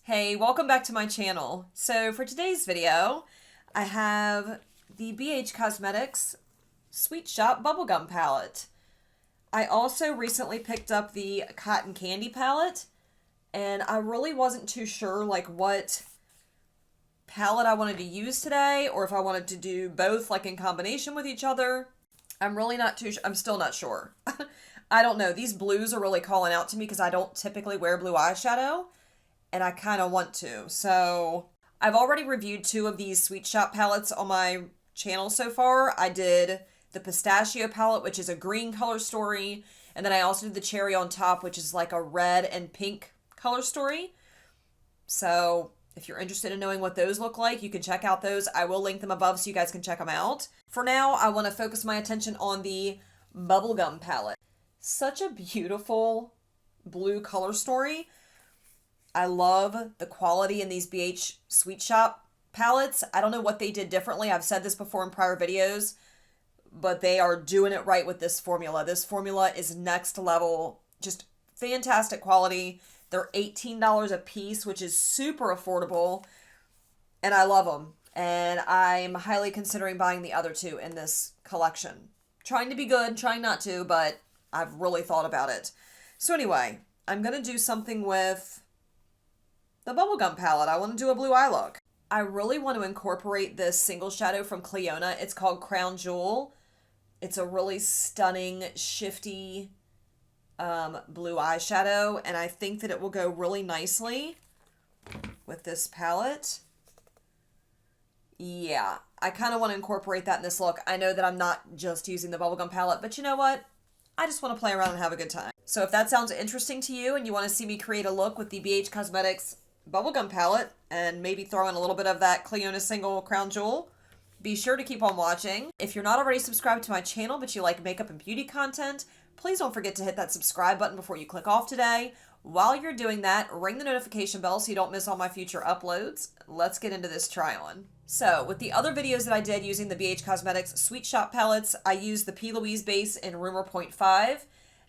Hey, welcome back to my channel. So for today's video, I have the BH Cosmetics Sweet Shop Bubblegum palette. I also recently picked up the Cotton Candy palette, and I really wasn't too sure like what palette I wanted to use today, or if I wanted to do both like in combination with each other. I'm still not sure. I don't know. These blues are really calling out to me because I don't typically wear blue eyeshadow, and I kind of want to. So I've already reviewed two of these Sweet Shop palettes on my channel so far. I did the Pistachio palette, which is a green color story, and then I also did the Cherry on Top, which is like a red and pink color story. So if you're interested in knowing what those look like, you can check out those. I will link them above so you guys can check them out. For now, I want to focus my attention on the Bubblegum palette. Such a beautiful blue color story. I love the quality in these BH Sweet Shop palettes. I don't know what they did differently. I've said this before in prior videos, but they are doing it right with this formula. This formula is next level, just fantastic quality. They're $18 a piece, which is super affordable, and I love them. And I'm highly considering buying the other two in this collection. Trying to be good, trying not to, but I've really thought about it. So anyway, I'm going to do something with the Bubblegum palette. I want to do a blue eye look. I really want to incorporate this single shadow from Clionadh. It's called Crown Jewel. It's a really stunning, shifty blue eyeshadow, and I think that it will go really nicely with this palette. Yeah, I kind of want to incorporate that in this look. I know that I'm not just using the Bubblegum palette, but you know what? I just want to play around and have a good time. So if that sounds interesting to you and you want to see me create a look with the BH Cosmetics Bubblegum palette and maybe throw in a little bit of that Clionadh single Crown Jewel, be sure to keep on watching. If you're not already subscribed to my channel but you like makeup and beauty content, please don't forget to hit that subscribe button before you click off today. While you're doing that, ring the notification bell so you don't miss all my future uploads. Let's get into this try on. So with the other videos that I did using the BH Cosmetics Sweet Shop palettes, I used the P. Louise base in Rumor 0.5,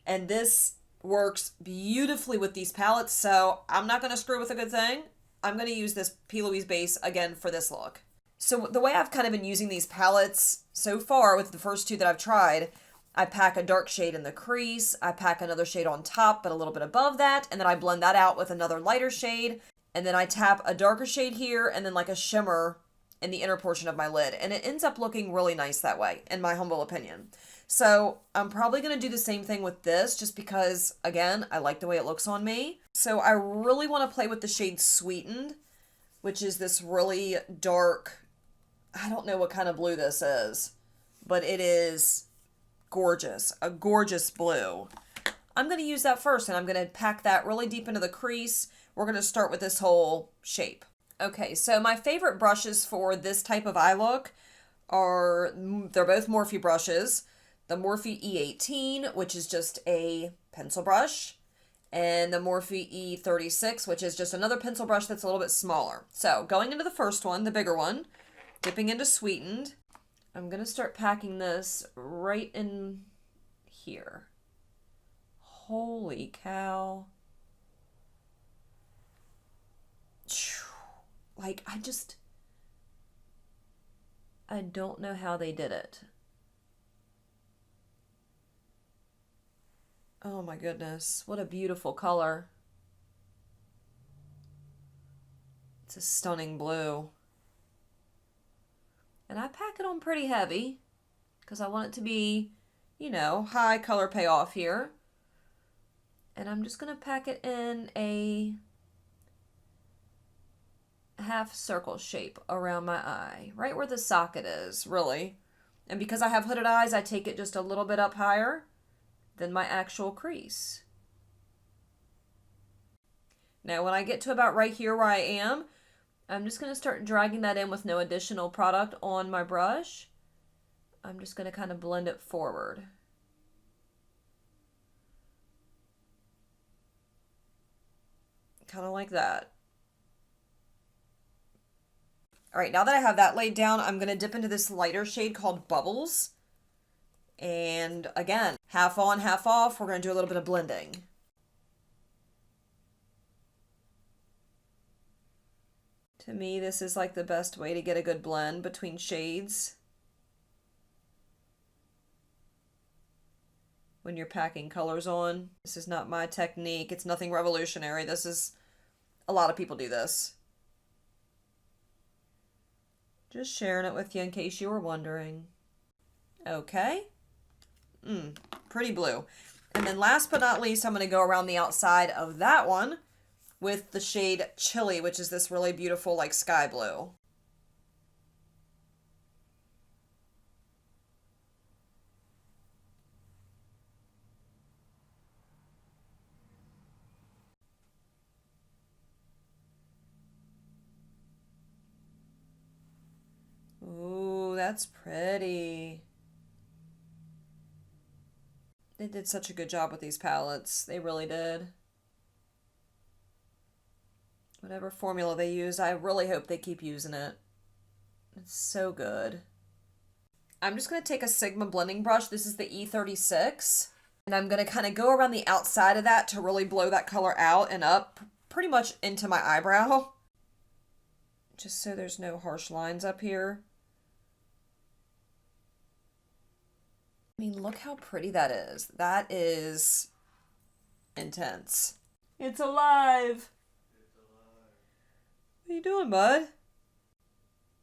and this works beautifully with these palettes, so I'm not going to screw with a good thing. I'm going to use this P. Louise base again for this look. So the way I've kind of been using these palettes so far with the first two that I've tried, I pack a dark shade in the crease, I pack another shade on top but a little bit above that, and then I blend that out with another lighter shade, and then I tap a darker shade here and then like a shimmer in the inner portion of my lid, and it ends up looking really nice that way, in my humble opinion. So I'm probably going to do the same thing with this just because, again, I like the way it looks on me. So I really want to play with the shade Sweetened, which is this really dark, I don't know what kind of blue this is, but it is gorgeous, a gorgeous blue. I'm going to use that first, and I'm going to pack that really deep into the crease. We're going to start with this whole shape. Okay, so my favorite brushes for this type of eye look are, they're both Morphe brushes. The Morphe E18, which is just a pencil brush, and the Morphe E36, which is just another pencil brush that's a little bit smaller. So going into the first one, the bigger one, dipping into Sweetened, I'm going to start packing this right in here. Holy cow. Like, I don't know how they did it. Oh my goodness, what a beautiful color. It's a stunning blue. And I pack it on pretty heavy because I want it to be, you know, high color payoff here. And I'm just going to pack it in a half circle shape around my eye, right where the socket is, really. And because I have hooded eyes, I take it just a little bit up higher than my actual crease. Now when I get to about right here where I am, I'm just going to start dragging that in with no additional product on my brush. I'm just going to kind of blend it forward. Kind of like that. All right, now that I have that laid down, I'm going to dip into this lighter shade called Bubbles. And again, half on, half off, we're going to do a little bit of blending. To me, this is like the best way to get a good blend between shades when you're packing colors on. This is not my technique. It's nothing revolutionary. A lot of people do this. Just sharing it with you in case you were wondering. Okay. Pretty blue. And then last but not least, I'm going to go around the outside of that one with the shade Chili, which is this really beautiful like sky blue. Ooh, that's pretty. They did such a good job with these palettes. They really did. Whatever formula they use, I really hope they keep using it. It's so good. I'm just going to take a Sigma blending brush. This is the E36. And I'm going to kind of go around the outside of that to really blow that color out and up pretty much into my eyebrow. Just so there's no harsh lines up here. I mean, look how pretty that is. That is intense. It's alive. What are you doing, bud?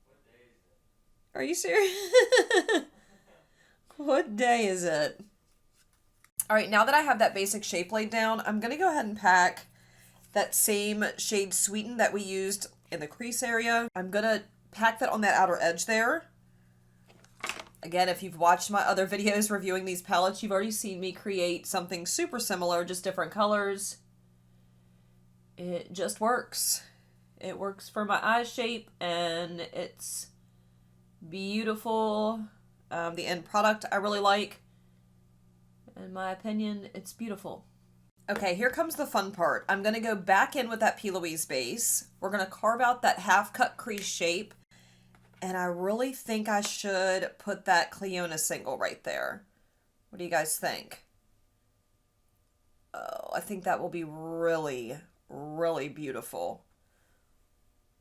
What day is it? Are you serious? What day is it? All right, now that I have that basic shape laid down, I'm going to go ahead and pack that same shade Sweeten that we used in the crease area. I'm going to pack that on that outer edge there. Again, if you've watched my other videos reviewing these palettes, you've already seen me create something super similar, just different colors. It just works. It works for my eye shape, and it's beautiful. The end product I really like. In my opinion, it's beautiful. Okay, here comes the fun part. I'm going to go back in with that P. Louise base. We're going to carve out that half-cut crease shape. And I really think I should put that Cleona single right there. What do you guys think? Oh, I think that will be really, really beautiful.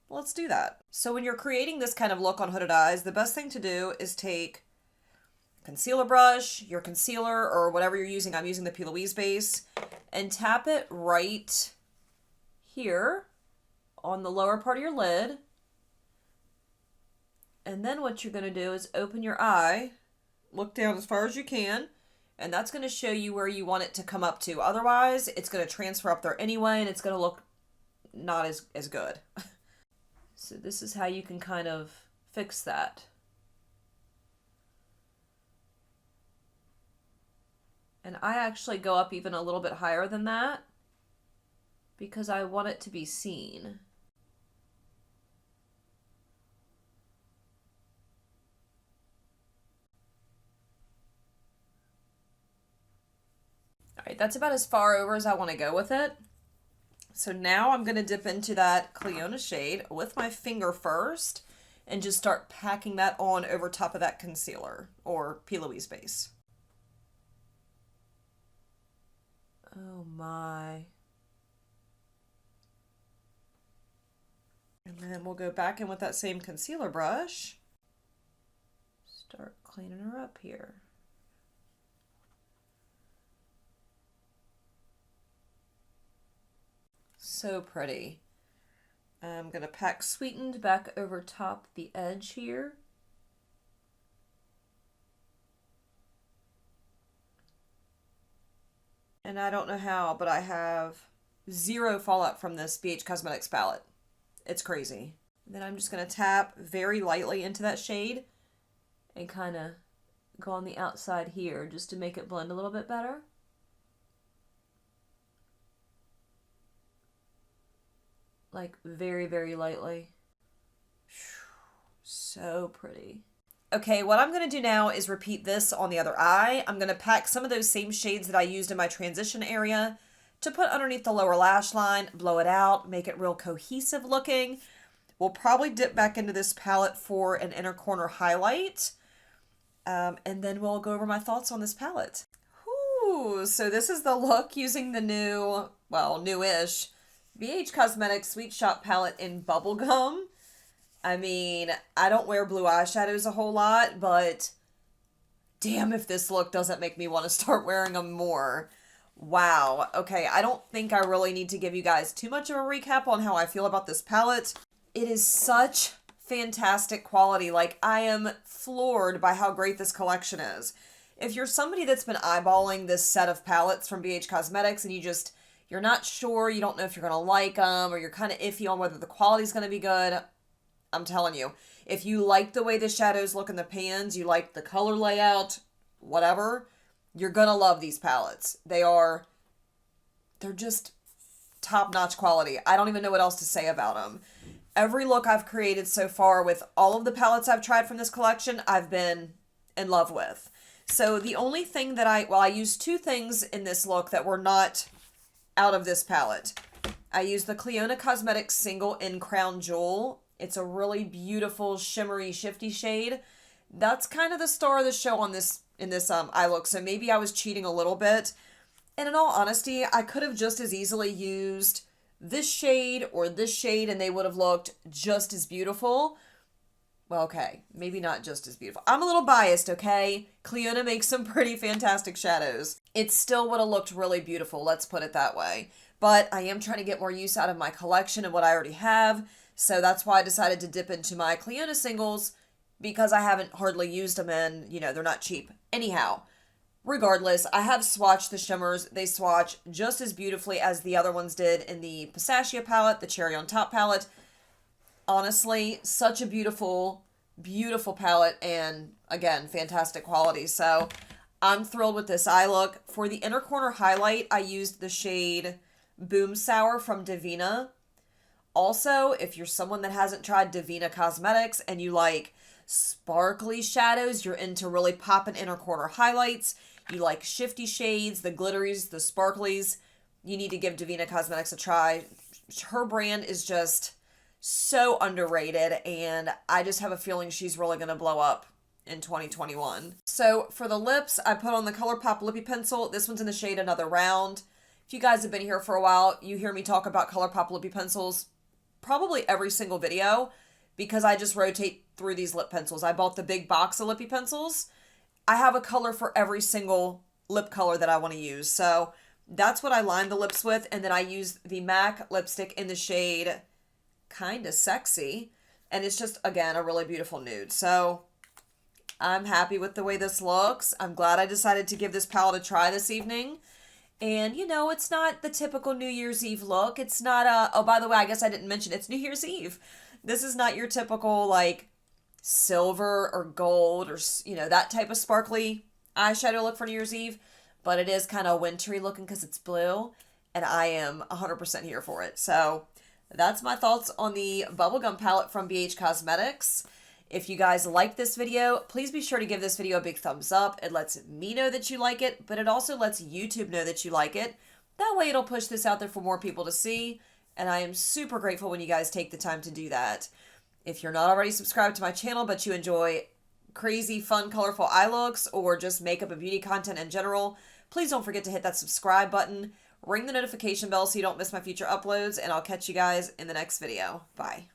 Let's do that. So when you're creating this kind of look on hooded eyes, the best thing to do is take a concealer brush, your concealer, or whatever you're using. I'm using the P. Louise base, and tap it right here on the lower part of your lid. And then what you're going to do is open your eye, look down as far as you can, and that's going to show you where you want it to come up to. Otherwise, it's going to transfer up there anyway, and it's going to look not as good. So this is how you can kind of fix that. And I actually go up even a little bit higher than that because I want it to be seen. All right, that's about as far over as I want to go with it. So now I'm going to dip into that Cleona shade with my finger first and just start packing that on over top of that concealer or P. Louise base. Oh my. And then we'll go back in with that same concealer brush. Start cleaning her up here. So pretty. I'm going to pack Sweetened back over top the edge here. And I don't know how, but I have zero fallout from this BH Cosmetics palette. It's crazy. And then I'm just going to tap very lightly into that shade and kind of go on the outside here just to make it blend a little bit better. Like very, very lightly. So pretty. Okay, what I'm going to do now is repeat this on the other eye. I'm going to pack some of those same shades that I used in my transition area to put underneath the lower lash line, blow it out, make it real cohesive looking. We'll probably dip back into this palette for an inner corner highlight. And then we'll go over my thoughts on this palette. Whew, so this is the look using the new, well, newish BH Cosmetics Sweet Shop palette in Bubblegum. I mean, I don't wear blue eyeshadows a whole lot, but damn if this look doesn't make me want to start wearing them more. Wow. Okay, I don't think I really need to give you guys too much of a recap on how I feel about this palette. It is such fantastic quality. Like, I am floored by how great this collection is. If you're somebody that's been eyeballing this set of palettes from BH Cosmetics and you're not sure, you don't know if you're going to like them, or you're kind of iffy on whether the quality's going to be good, I'm telling you, if you like the way the shadows look in the pans, you like the color layout, whatever, you're going to love these palettes. They're just top-notch quality. I don't even know what else to say about them. Every look I've created so far with all of the palettes I've tried from this collection, I've been in love with. So the only thing that I used two things in this look that were not out of this palette. I used the Clionadh Cosmetics Single in Crown Jewel. It's a really beautiful, shimmery, shifty shade. That's kind of the star of the show in this eye look, so maybe I was cheating a little bit. And in all honesty, I could have just as easily used this shade or this shade and they would have looked just as beautiful. Well, okay, maybe not just as beautiful. I'm a little biased, okay? Clionadh makes some pretty fantastic shadows. It still would have looked really beautiful, let's put it that way. But I am trying to get more use out of my collection and what I already have, so that's why I decided to dip into my Clionadh singles, because I haven't hardly used them and, they're not cheap. Anyhow, regardless, I have swatched the shimmers. They swatch just as beautifully as the other ones did in the Pistachio palette, the Cherry on Top palette. Honestly, such a beautiful, beautiful palette, and again, fantastic quality. So I'm thrilled with this eye look. For the inner corner highlight, I used the shade Boom Sour from Divina. Also, if you're someone that hasn't tried Divina Cosmetics and you like sparkly shadows, you're into really popping inner corner highlights, you like shifty shades, the glitteries, the sparklies, you need to give Divina Cosmetics a try. Her brand is just so underrated, and I just have a feeling she's really going to blow up in 2021. So for the lips, I put on the ColourPop Lippy Pencil. This one's in the shade Another Round. If you guys have been here for a while, you hear me talk about ColourPop Lippy Pencils probably every single video because I just rotate through these lip pencils. I bought the big box of Lippy pencils. I have a color for every single lip color that I want to use. So that's what I line the lips with, and then I use the MAC lipstick in the shade Kinda Sexy, and it's just, again, a really beautiful nude. So I'm happy with the way this looks. I'm glad I decided to give this palette a try this evening. And, it's not the typical New Year's Eve look. It's not oh, by the way, I guess I didn't mention it's New Year's Eve. This is not your typical, like, silver or gold or, that type of sparkly eyeshadow look for New Year's Eve. But it is kind of wintry looking because it's blue, and I am 100% here for it. So that's my thoughts on the Bubblegum palette from BH Cosmetics. If you guys like this video, please be sure to give this video a big thumbs up. It lets me know that you like it, but it also lets YouTube know that you like it. That way it'll push this out there for more people to see, and I am super grateful when you guys take the time to do that. If you're not already subscribed to my channel, but you enjoy crazy, fun, colorful eye looks, or just makeup and beauty content in general, please don't forget to hit that subscribe button. Ring the notification bell so you don't miss my future uploads, and I'll catch you guys in the next video. Bye.